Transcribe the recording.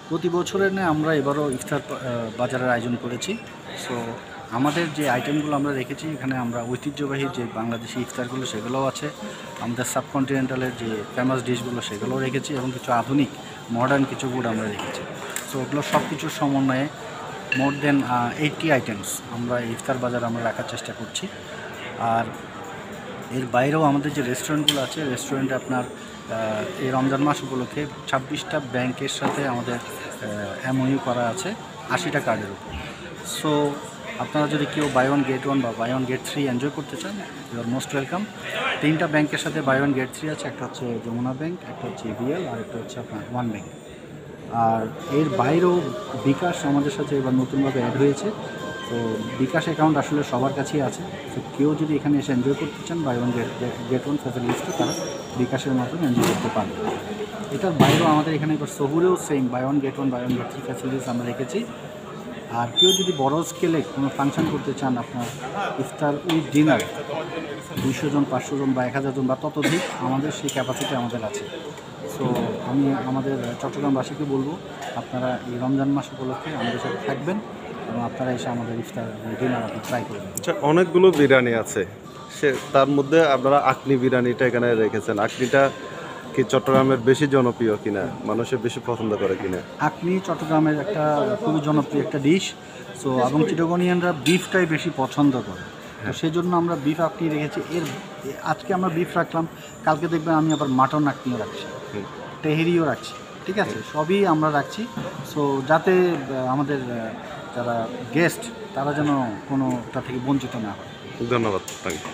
প্রতি বছরের ন্যায় আমরা এবারও ইফতার বাজারের আয়োজন করেছি। সো আমাদের যে আইটেমগুলো আমরা রেখেছি এখানে আমরা ঐতিহ্যবাহী যে বাংলাদেশি ইফতারগুলো সেগুলোও আছে, আমাদের সাবকন্টিনেন্টালের যে ফেমাস ডিশগুলো সেগুলোও রেখেছি এবং কিছু আধুনিক মডার্ন কিছু ফুড আমরা রেখেছি। সো ওগুলো সব কিছুর সমন্বয়ে মোর দেন 80 আইটেমস আমরা ইফতার বাজার আমরা রাখার চেষ্টা করছি। আর এর বাইরেও আমাদের যে রেস্টুরেন্টগুলো আছে, রেস্টুরেন্টে আপনার এই রমজান মাস উপলক্ষে 26টা ব্যাংকের সাথে আমাদের এমওইউ করা আছে 80টা কার্ডের উপর। সো আপনারা যদি কেউ বাই ওয়ান গেট ওয়ান বা বাই ওয়ান গেট 3 এনজয় করতে চান, ইউ আর মোস্ট ওয়েলকাম। 3টা ব্যাংকের সাথে বাই ওয়ান গেট 3 আছে, একটা হচ্ছে যমুনা ব্যাংক, একটা হচ্ছে এবিএল, আর একটা হচ্ছে আপনার ওয়ান ব্যাংক। আর এর বাইরেও বিকাশ আমাদের সাথে এবার নতুনভাবে অ্যাড হয়েছে। তো বিকাশ অ্যাকাউন্ট আসলে সবার কাছেই আছে। তো কেউ যদি এখানে এসে এনজয় করতে চান বাই ওয়ান গেট ওয়ান ফ্যাসিলিটিসটা তারা বিকাশের মাধ্যমে এনজয় করতে পারবে। এটার বাইরেও আমাদের এখানে এবার সহুরেও same by one gate 3 facilities আমরা রেখেছি। আর কেউ যদি বড় স্কেলে কোনো ফাংশন করতে চান, আপনার ইফতার উইথ ডিনার 200 জন, 500 জন বা 1000 জন বা ততোধিক, আমাদের সেই ক্যাপাসিটি আমাদের আছে। সো আমি আমাদের চট্টগ্রামবাসীকে বলবো আপনারা এই রমজান মাস উপলক্ষে আমাদের সাথে থাকবেন এবং আপনারা এসে আমাদের ইফতার ডিনার আপনি ট্রাই করবেন। আচ্ছা, অনেকগুলো বিরিয়ানি আছে, তার মধ্যে আপনারা আখনি বিরিয়ানিটা এখানে রেখেছেন। আখনিটা কি চট্টগ্রামের বেশি জনপ্রিয় কিনা, মানুষের বেশি পছন্দ করে কিনা? আখনি চট্টগ্রামের একটা খুবই জনপ্রিয় একটা ডিশ। সো এবং চিটাগনিয়ানরা বিফটাই বেশি পছন্দ করে, তো সেই জন্য আমরা বিফ আখনি রেখেছি। আজকে আমরা বিফ রাখলাম, কালকে দেখবেন আমি আবার মাটন আখনিও রাখছি, তেহেরিও রাখছি, ঠিক আছে, সবই আমরা রাখছি। সো যাতে আমাদের যারা গেস্ট তারা যেন কোনোটা থেকে বঞ্চিত না হয়। ধন্যবাদ, থ্যাংক ইউ।